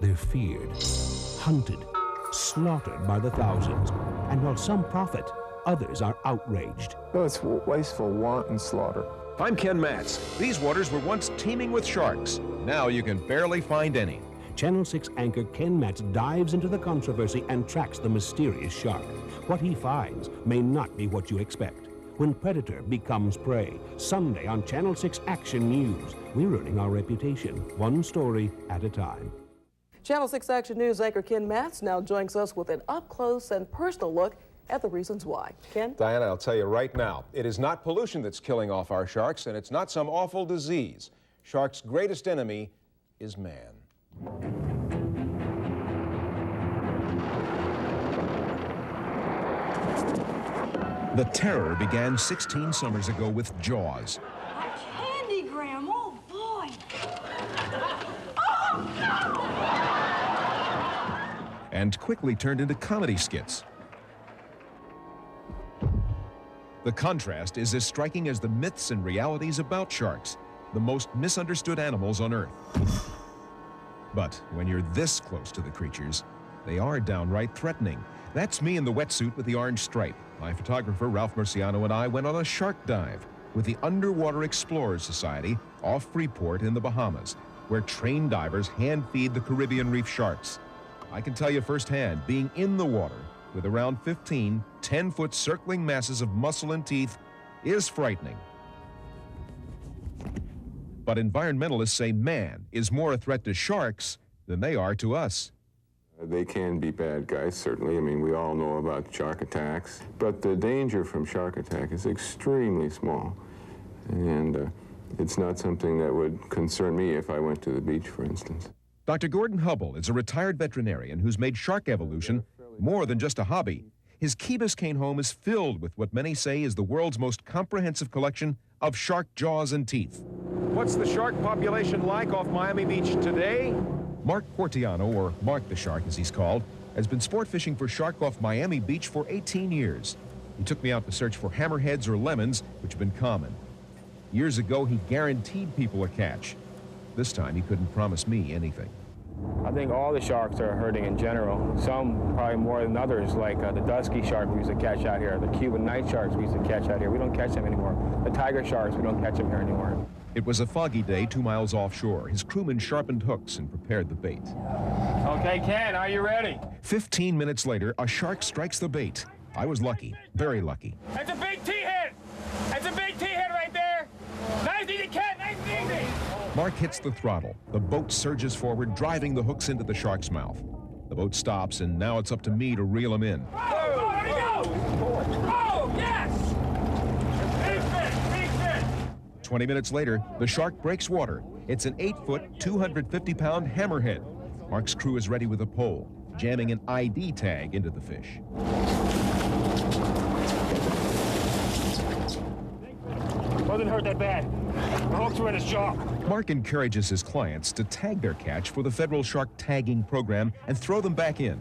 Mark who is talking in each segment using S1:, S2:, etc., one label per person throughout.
S1: They're feared, hunted, slaughtered by the thousands. And while some profit, others are outraged.
S2: No, it's wasteful, wanton slaughter.
S3: I'm Ken MATZ. These waters were once teeming with sharks. Now you can barely find any.
S1: Channel 6 anchor Ken MATZ dives into the controversy and tracks the mysterious shark. What he finds may not be what you expect. When predator becomes prey, Sunday on Channel 6 Action News. We're earning our reputation, one story at a time.
S4: Channel 6 Action News anchor Ken MATZ now joins us with an up-close and personal look at the reasons why. Ken?
S3: Diana, I'll tell you right now, it is not pollution that's killing off our sharks, and it's not some awful disease. Sharks' greatest enemy is man. The terror began 16 summers ago with Jaws.
S5: A candygram, oh boy! Oh no!
S3: And quickly turned into comedy skits. The contrast is as striking as the myths and realities about sharks, the most misunderstood animals on Earth. But when you're this close to the creatures, they are downright threatening. That's me in the wetsuit with the orange stripe. My photographer, Ralph Murciano, and I went on a shark dive with the Underwater Explorers Society off Freeport in the Bahamas, where trained divers hand-feed the Caribbean reef sharks. I can tell you firsthand, being in the water with around 15 10-foot circling masses of muscle and teeth is frightening. But environmentalists say man is more a threat to sharks than they are to us.
S2: They can be bad guys, certainly. I mean, we all know about shark attacks. But the danger from shark attack is extremely small. And it's not something that would concern me if I went to the beach, for instance.
S3: Dr. Gordon Hubble is a retired veterinarian who's made shark evolution more than just a hobby. His Key Biscayne home is filled with what many say is the world's most comprehensive collection of shark jaws and teeth. What's the shark population like off Miami Beach today? Mark Portiano, or Mark the Shark as he's called, has been sport fishing for shark off Miami Beach for 18 years. He took me out to search for hammerheads or lemons, which have been common. Years ago, he guaranteed people a catch. This time, he couldn't promise me anything.
S6: I think all the sharks are hurting in general. Some probably more than others, like the dusky shark we used to catch out here, the Cuban night sharks we used to catch out here. We don't catch them anymore. The tiger sharks, we don't catch them here anymore.
S3: It was a foggy day 2 miles offshore. His crewmen sharpened hooks and prepared the bait.
S6: Okay, Ken, are you ready?
S3: 15 minutes later, a shark strikes the bait. I was lucky, very lucky.
S6: That's a big T-head! That's a big T-head right there! Nice easy, Ken, nice and easy!
S3: Mark hits the throttle. The boat surges forward, driving the hooks into the shark's mouth. The boat stops, and now it's up to me to reel him in.
S6: Oh, there we go! Oh, yes! Big fish!
S3: 20 minutes later, the shark breaks water. It's an 8-foot, 250-pound hammerhead. Mark's crew is ready with a pole, jamming an ID tag into the fish.
S6: Wasn't hurt that bad. The hooks were in his jaw.
S3: Mark encourages his clients to tag their catch for the federal shark tagging program and throw them back in,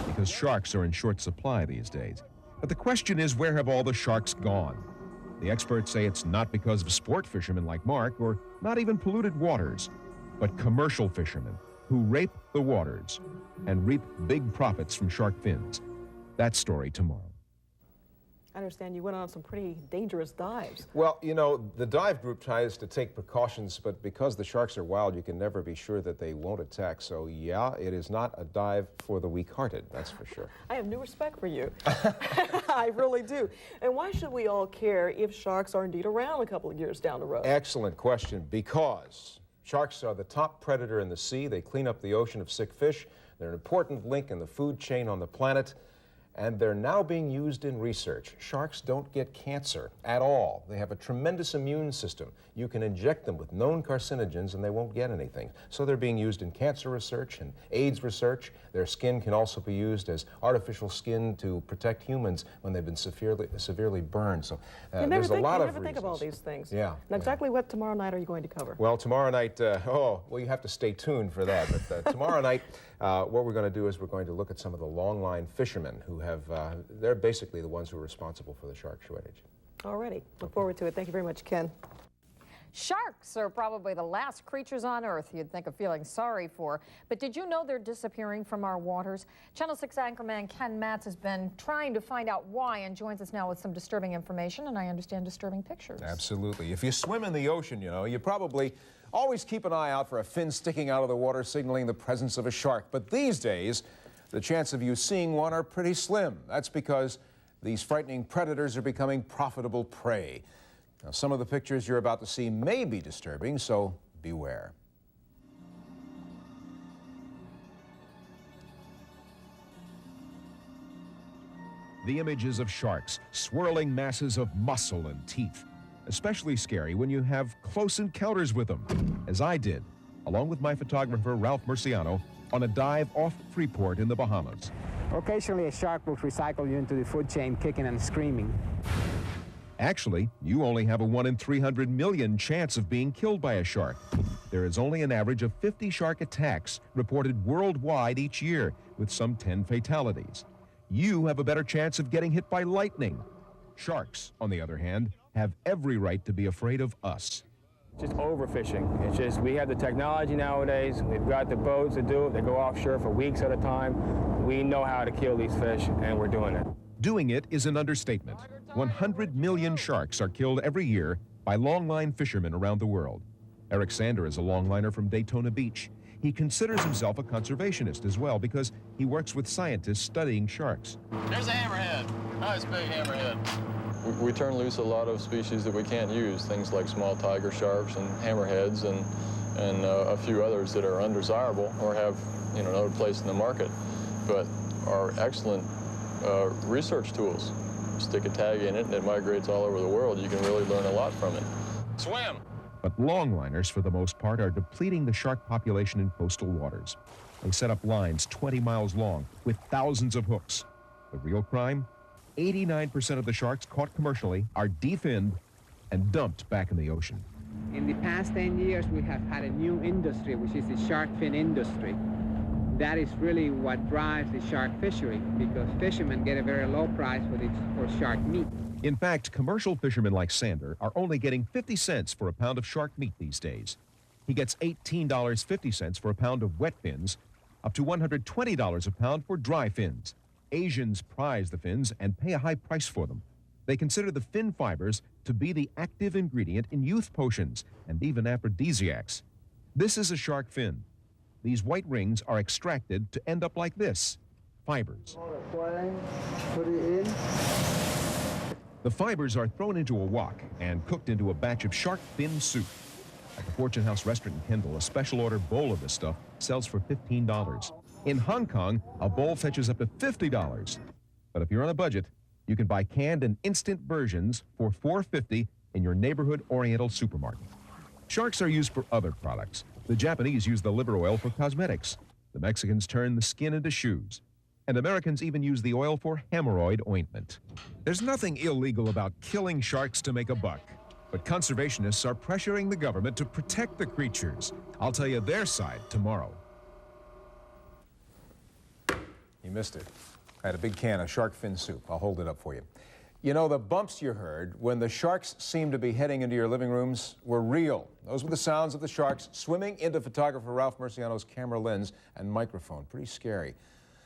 S3: because sharks are in short supply these days. But the question is, where have all the sharks gone? The experts say it's not because of sport fishermen like Mark, or not even polluted waters, but commercial fishermen who rape the waters and reap big profits from shark fins. That story tomorrow.
S4: I understand you went on some pretty dangerous dives.
S3: Well, you know, the dive group tries to take precautions, but because the sharks are wild, you can never be sure that they won't attack. So, yeah, it is not a dive for the weak-hearted, that's for sure.
S4: I have new respect for you. I really do. And why should we all care if sharks are indeed around a couple of years down the road?
S3: Excellent question, because sharks are the top predator in the sea. They clean up the ocean of sick fish. They're an important link in the food chain on the planet. And they're now being used in research. Sharks don't get cancer at all. They have a tremendous immune system. You can inject them with known carcinogens and they won't get anything. So they're being used in cancer research and AIDS research. Their skin can also be used as artificial skin to protect humans when they've been severely burned. So there's a lot of reasons.
S4: You never think of all these things.
S3: Yeah.
S4: Now, exactly what tomorrow night are you going to cover?
S3: Well, tomorrow night, well, you have to stay tuned for that. But tomorrow night, what we're going to do is we're going to look at some of the long-line fishermen who have, they're basically the ones who are responsible for the shark shortage.
S4: Alrighty. Look forward to it. Thank you very much, Ken.
S7: Sharks are probably the last creatures on Earth you'd think of feeling sorry for. But did you know they're disappearing from our waters? Channel 6 anchorman Ken MATZ has been trying to find out why and joins us now with some disturbing information and I understand disturbing pictures.
S8: Absolutely. If you swim in the ocean, you know, you probably always keep an eye out for a fin sticking out of the water signaling the presence of a shark. But these days, the chance of you seeing one are pretty slim. That's because these frightening predators are becoming profitable prey. Now, some of the pictures you're about to see may be disturbing, so beware.
S3: The images of sharks, swirling masses of muscle and teeth. Especially scary when you have close encounters with them, as I did, along with my photographer, Ralph Murciano, on a dive off Freeport in the Bahamas.
S9: Occasionally, a shark will recycle you into the food chain, kicking and screaming.
S3: Actually, you only have a 1 in 300 million chance of being killed by a shark. There is only an average of 50 shark attacks reported worldwide each year, with some 10 fatalities. You have a better chance of getting hit by lightning. Sharks, on the other hand, have every right to be afraid of us.
S6: Just overfishing. It's just, we have the technology nowadays. We've got the boats to do it. They go offshore for weeks at a time. We know how to kill these fish, and we're doing it.
S3: Doing it is an understatement. 100 million sharks are killed every year by longline fishermen around the world. Eric Sander is a longliner from Daytona Beach. He considers himself a conservationist as well because he works with scientists studying sharks.
S10: There's a hammerhead. Nice big hammerhead.
S11: We turn loose a lot of species that we can't use, things like small tiger sharks and hammerheads and a few others that are undesirable or have, you know, no place in the market, but are excellent research tools. Stick a tag in it and it migrates all over the world. You can really learn a lot from it.
S10: Swim!
S3: But longliners, for the most part, are depleting the shark population in coastal waters. They set up lines 20 miles long with thousands of hooks. The real crime? 89% of the sharks caught commercially are definned and dumped back in the ocean.
S9: In the past 10 years, we have had a new industry, which is the shark fin industry. That is really what drives the shark fishery, because fishermen get a very low price for shark meat.
S3: In fact, commercial fishermen like Sander are only getting 50 cents for a pound of shark meat these days. He gets $18.50 for a pound of wet fins, up to $120 a pound for dry fins. Asians prize the fins and pay a high price for them. They consider the fin fibers to be the active ingredient in youth potions and even aphrodisiacs. This is a shark fin. These white rings are extracted to end up like this, fibers.
S9: Put it in.
S3: The fibers are thrown into a wok and cooked into a batch of shark fin soup. At the Fortune House restaurant in Kendall, a special order bowl of this stuff sells for $15. In Hong Kong, a bowl fetches up to $50. But if you're on a budget, you can buy canned and instant versions for $4.50 in your neighborhood Oriental supermarket. Sharks are used for other products. The Japanese use the liver oil for cosmetics. The Mexicans turn the skin into shoes. And Americans even use the oil for hemorrhoid ointment. There's nothing illegal about killing sharks to make a buck. But conservationists are pressuring the government to protect the creatures. I'll tell you their side tomorrow.
S8: You missed it. I had a big can of shark fin soup. I'll hold it up for you. You know, the bumps you heard when the sharks seemed to be heading into your living rooms were real. Those were the sounds of the sharks swimming into photographer Ralph Murciano's camera lens and microphone. Pretty scary.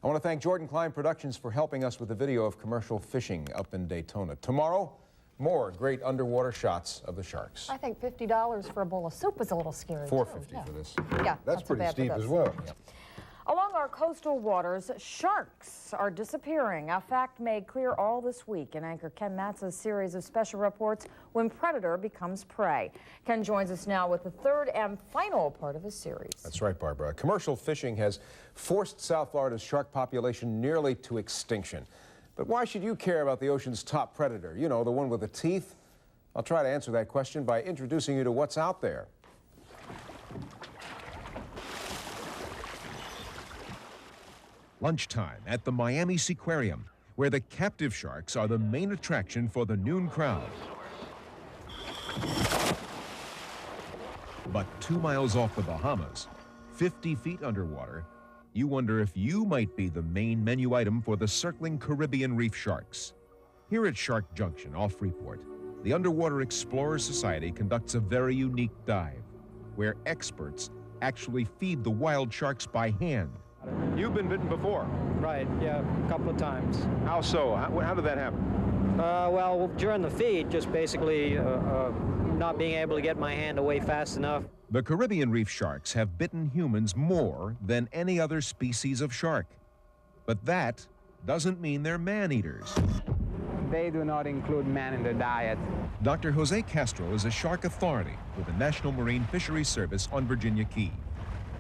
S8: I want to thank Jordan Klein Productions for helping us with the video of commercial fishing up in Daytona. Tomorrow, more great underwater shots of the sharks.
S7: I think $50 for a bowl of soup is a little scary.
S8: $4.50 for this.
S7: Yeah,
S8: that's pretty steep as well.
S7: Yeah. Along our coastal waters, sharks are disappearing, a fact made clear all this week in anchor Ken MATZ's series of special reports, When Predator Becomes Prey. Ken joins us now with the third and final part of his series.
S8: That's right, Barbara. Commercial fishing has forced South Florida's shark population nearly to extinction. But why should you care about the ocean's top predator? You know, the one with the teeth? I'll try to answer that question by introducing you to what's out there.
S3: Lunchtime at the Miami Seaquarium, where the captive sharks are the main attraction for the noon crowd. But 2 miles off the Bahamas, 50 feet underwater, you wonder if you might be the main menu item for the circling Caribbean reef sharks. Here at Shark Junction off Freeport, the Underwater Explorers Society conducts a very unique dive, where experts actually feed the wild sharks by hand.
S8: You've been bitten before.
S12: Right, yeah, a couple of times.
S8: How so? How did that happen?
S12: Well, during the feed, just basically not being able to get my hand away fast enough.
S3: The Caribbean reef sharks have bitten humans more than any other species of shark. But that doesn't mean they're man-eaters.
S9: They do not include man in their diet.
S3: Dr. Jose Castro is a shark authority with the National Marine Fisheries Service on Virginia Key.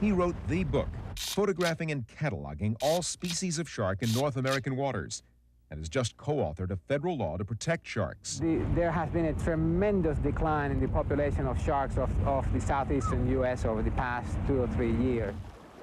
S3: He wrote the book, photographing and cataloging all species of shark in North American waters, and has just co-authored a federal law to protect sharks.
S9: There has been a tremendous decline in the population of sharks of the southeastern U.S. over the past 2 or 3 years.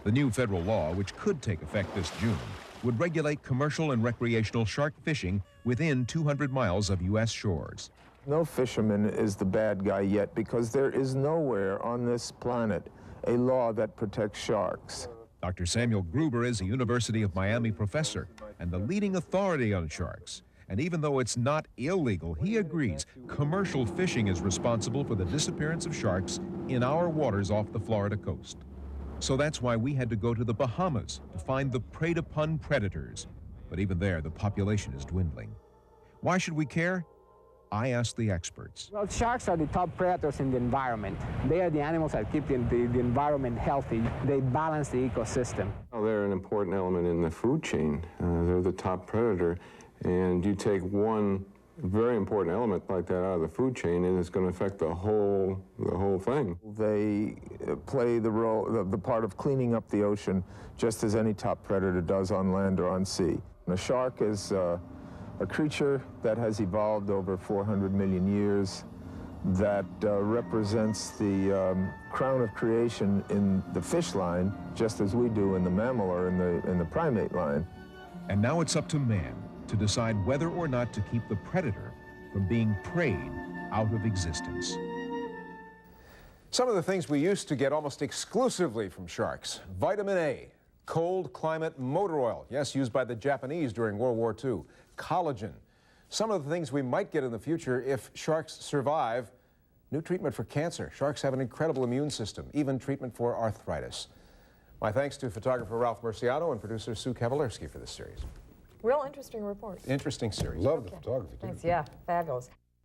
S3: The new federal law, which could take effect this June, would regulate commercial and recreational shark fishing within 200 miles of U.S. shores.
S13: No fisherman is the bad guy yet, because there is nowhere on this planet a law that protects sharks.
S3: Dr. Samuel Gruber is a University of Miami professor and the leading authority on sharks. And even though it's not illegal, he agrees commercial fishing is responsible for the disappearance of sharks in our waters off the Florida coast. So that's why we had to go to the Bahamas to find the preyed-upon predators. But even there, the population is dwindling. Why should we care? I asked the experts.
S9: Well, sharks are the top predators in the environment. They are the animals that keep the environment healthy. They balance the ecosystem.
S2: Well, they're an important element in the food chain. They're the top predator, and you take one very important element like that out of the food chain, and it's going to affect the whole thing.
S13: They play the part of cleaning up the ocean just as any top predator does on land or on sea. And a shark is a creature that has evolved over 400 million years that represents the crown of creation in the fish line, just as we do in the mammal or in the primate line.
S3: And now it's up to man to decide whether or not to keep the predator from being preyed out of existence.
S8: Some of the things we used to get almost exclusively from sharks: vitamin A, cold climate motor oil, yes, used by the Japanese during World War II, collagen. Some of the things we might get in the future if sharks survive: new treatment for cancer. Sharks have an incredible immune system, even treatment for arthritis. My thanks to photographer Ralph Murciano and producer Sue Kavalerski for this series.
S4: Real interesting report.
S3: Interesting series.
S8: Love the photography, too.
S7: Thanks, yeah, fabulous.